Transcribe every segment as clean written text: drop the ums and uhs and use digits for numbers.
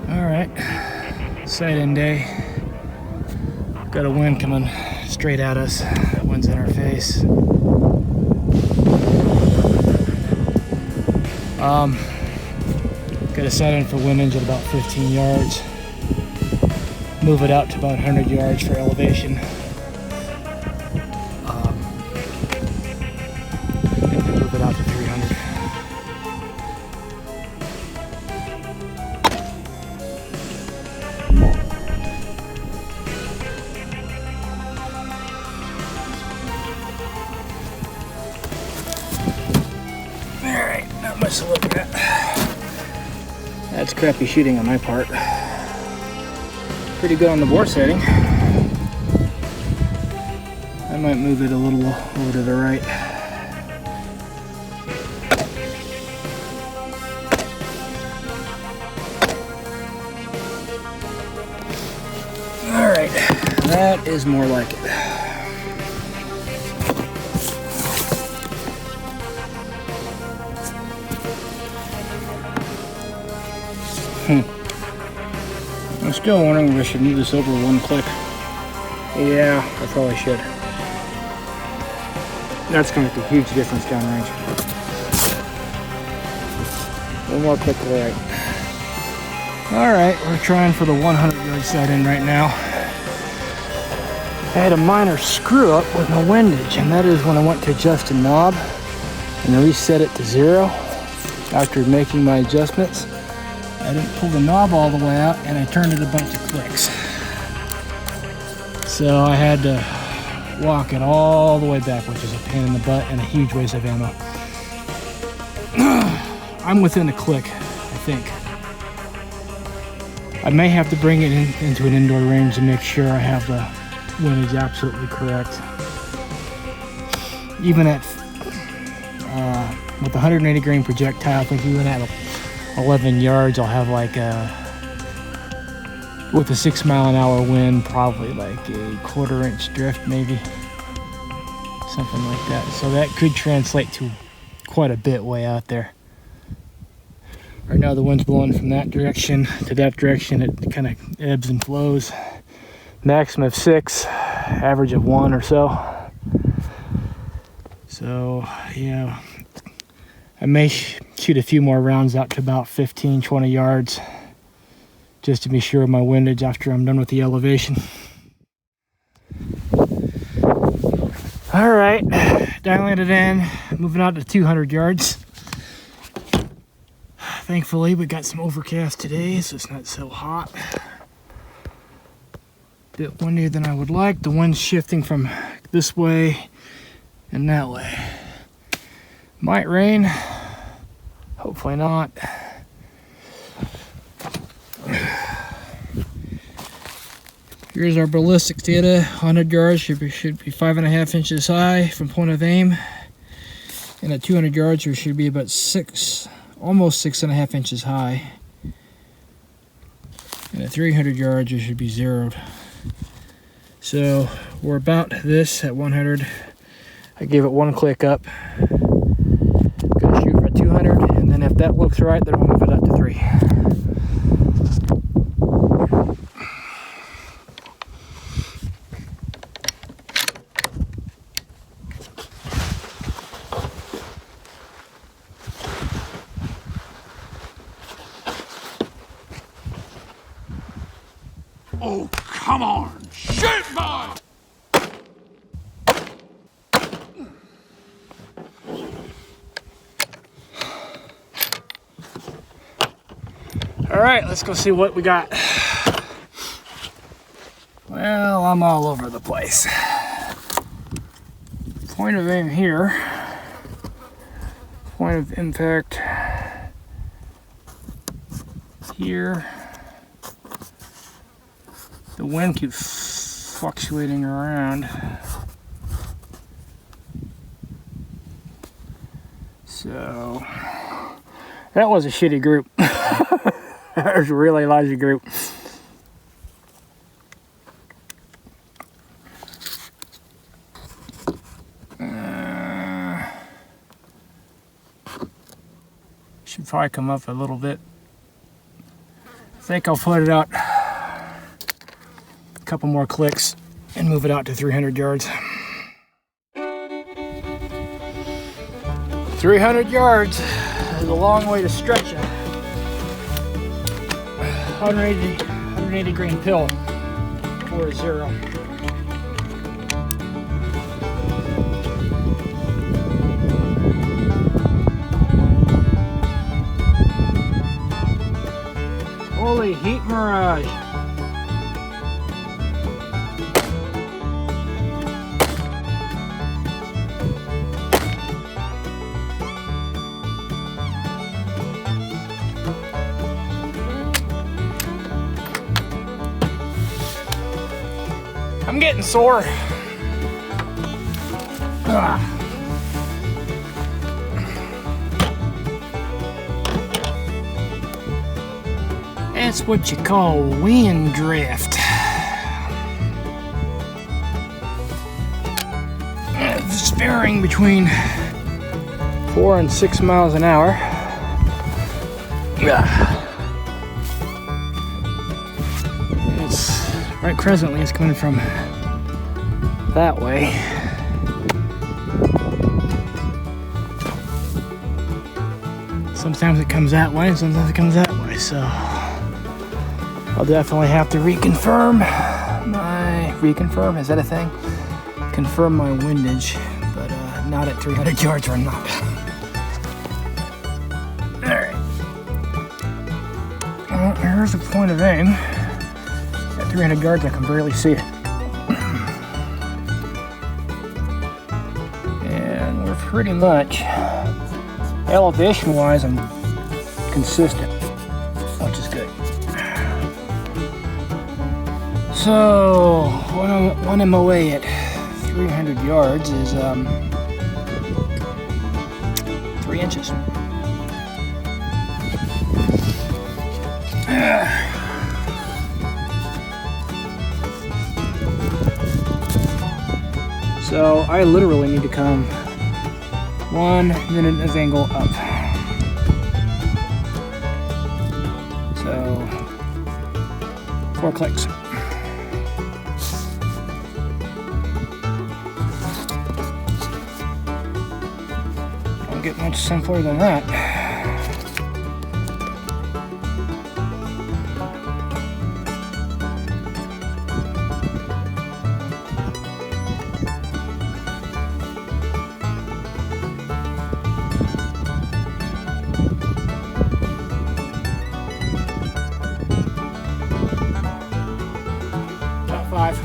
Alright, sight-in day. Got a wind coming straight at us. Wind's in our face. Got a sight-in for Windage at about 15 yards. Move it out to about 100 yards for elevation. And then move it out to 300. Alright, not much to look at. That's crappy shooting on my part. Pretty good on the bore setting. I might move it a little over to the right. Alright, that is more like it. I'm still wondering if I should move this over one click. Yeah, I probably should. That's going to make a huge difference downrange. One more click to the right. Alright, we're trying for the 100-yard sight-in right now. I had a minor screw up with my windage, and that is when I went to adjust the knob and reset it to 0 after making my adjustments. I didn't pull the knob all the way out, and I turned it a bunch of clicks. So I had to walk it all the way back, which is a pain in the butt and a huge waste of ammo. I'm within a click, I think. I may have to bring it into an indoor range to make sure I have the windage absolutely correct. Even at with the 180 grain projectile, I think even at 11 yards, I'll have like with a 6 mile an hour wind, probably like a 1/4 inch drift, maybe something like that. So that could translate to quite a bit way out there. Right now the wind's blowing from that direction to that direction. It kind of ebbs and flows. Maximum of 6, average of 1 or so. So yeah, I may shoot a few more rounds out to about 15-20 yards just to be sure of my windage after I'm done with the elevation. All right, dialing it in, moving out to 200 yards. Thankfully, we got some overcast today, so it's not so hot. A bit windier than I would like. The wind's shifting from this way and that way. Might rain, hopefully not. Here's our ballistics data. 100 yards should be 5.5 inches high from point of aim, and at 200 yards we should be about almost 6.5 inches high, and at 300 yards we should be zeroed. So we're about this at 100. I gave it one click up. Gonna shoot for 200, and then if that looks right, then we'll move it up to 3. Oh, come on! Shit, boy! All right, let's go see what we got. Well, I'm all over the place. Point of aim here. Point of impact here. The wind keeps fluctuating around. So that was a shitty group. That was a really lousy group. Should probably come up a little bit think I'll put it out a couple more clicks and move it out to 300 yards. 300 yards is a long way to stretch it. 180 grain pill for 0. Holy heat mirage. I'm getting sore. Ugh. That's what you call wind drift. It's varying between 4 and 6 miles an hour. It's right presently it's coming from that way. Sometimes it comes that way and sometimes it comes that way, so I'll definitely have to reconfirm, is that a thing? Confirm my windage, but not at 300 yards or not. Alright. Well, here's the point of aim. At 300 yards I can barely see it. And we're pretty much, elevation-wise, I'm consistent, which is good. So, one MOA at 300 yards is 3 inches. So, I literally need to come 1 minute of angle up. So, 4 clicks. Don't get much simpler than that. Top 5.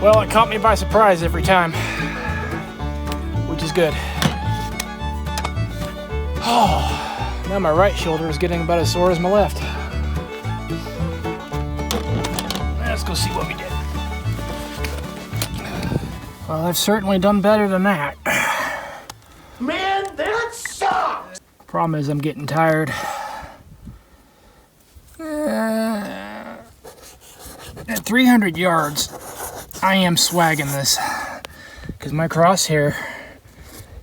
Well, it caught me by surprise every time, which is good. Oh, now my right shoulder is getting about as sore as my left. Let's go see what we did. Well, I've certainly done better than that. Man, that sucks! Problem is I'm getting tired. At 300 yards, I am swagging this because my crosshair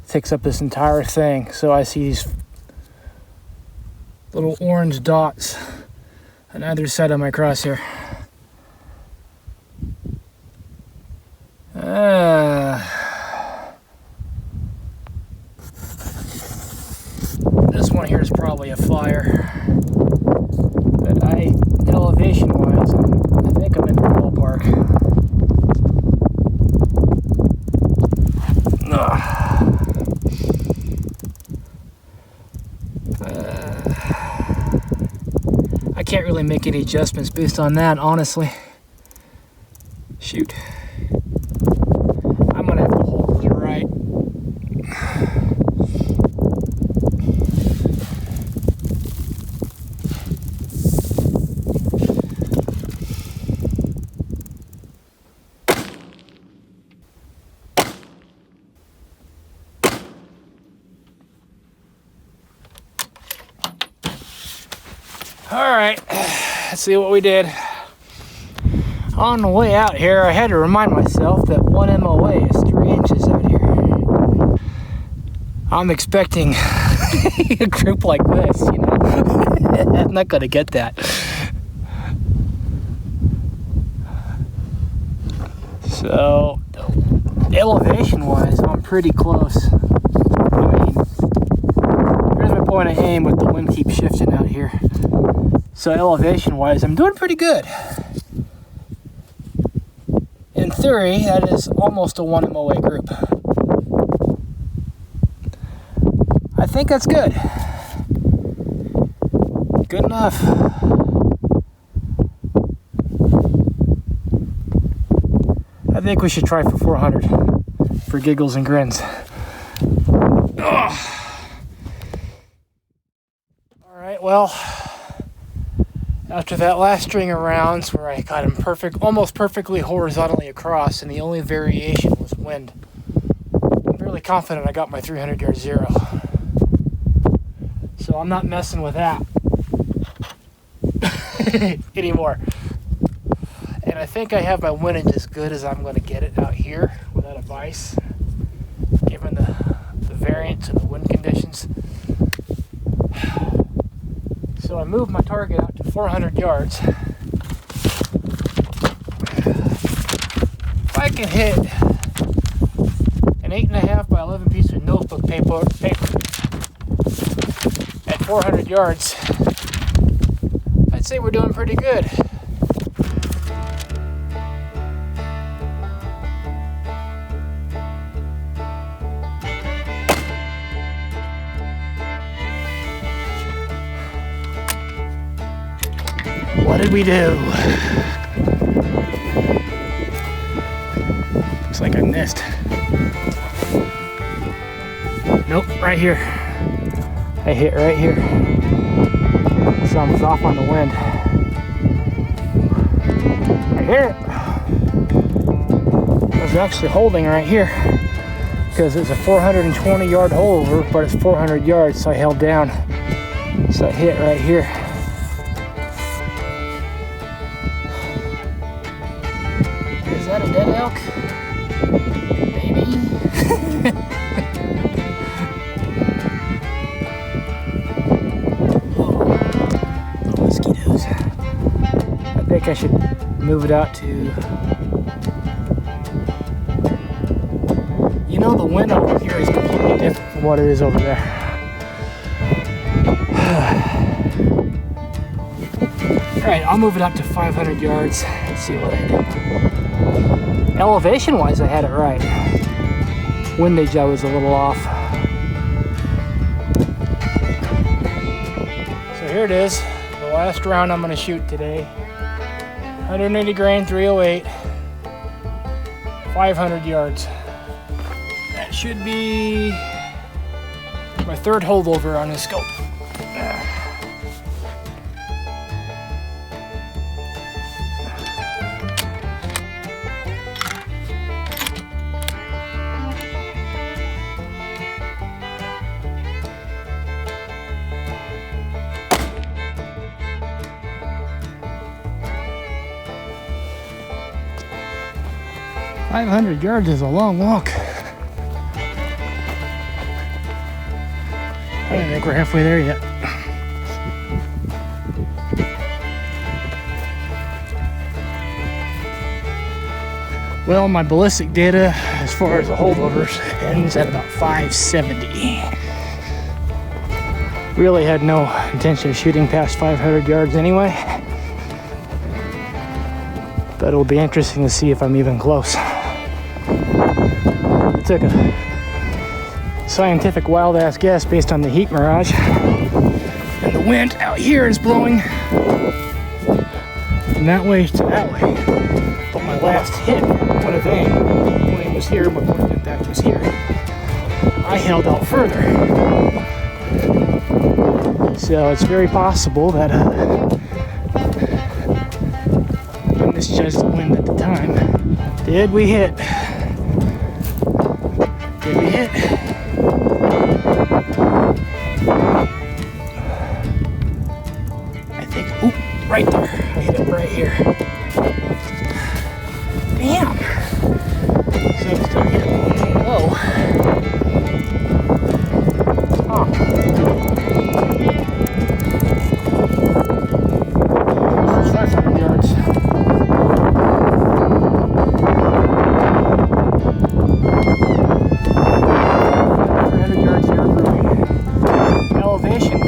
takes up this entire thing. So I see these little orange dots on either side of my crosshair. This one here is probably a flyer, but elevation wise, I think I'm in the ballpark. I can't really make any adjustments based on that, honestly. Shoot. I'm gonna have to hold it right. All right, let's see what we did. On the way out here, I had to remind myself that 1 MOA is 3 inches out here. I'm expecting a group like this, you know. I'm not gonna get that. So, elevation-wise, I'm pretty close. I mean, here's my point of aim, but the wind keeps shifting out here. So elevation-wise, I'm doing pretty good. In theory, that is almost a 1 MOA group. I think that's good. Good enough. I think we should try for 400 for giggles and grins. Ugh. All right, well, after that last string of rounds where I got him almost perfectly horizontally across, and the only variation was wind, I'm fairly confident I got my 300-yard zero. So I'm not messing with that anymore. And I think I have my windage as good as I'm going to get it out here without a vise, given the variance and the wind conditions. So I moved my target out to 400 yards. If I can hit an 8.5 by 11 piece of notebook paper at 400 yards, I'd say we're doing pretty good. What did we do? Looks like I missed. Nope, right here. I hit right here. So I was off on the wind. I hit it. I was actually holding right here because it's a 420-yard holdover, but it's 400 yards, so I held down. So I hit right here. Is that a dead elk? Maybe. Oh, mosquitoes. I think I should move it out to... You know, the wind over here is completely different from what it is over there. Alright, I'll move it up to 500 yards and see what I do. Elevation-wise, I had it right. Windage, I was a little off. So here it is, the last round I'm going to shoot today. 180 grain, 308, 500 yards. That should be my third holdover on this scope. 500 yards is a long walk. I don't think we're halfway there yet. Well, my ballistic data, as far as the holdovers, ends at about 570. Really had no intention of shooting past 500 yards anyway. But it'll be interesting to see if I'm even close. I took a scientific wild-ass guess based on the heat mirage. And the wind out here is blowing from that way to that way. But my last hit, point of aim was here, but point of impact was here. I held out further. So it's very possible that I misjudged the wind at the time. Did we hit? Did we hit? I think, oop, right there. I hit it right here. Damn. So I'm still getting a little low. Huh. 500 yards. 500 yards here for elevation.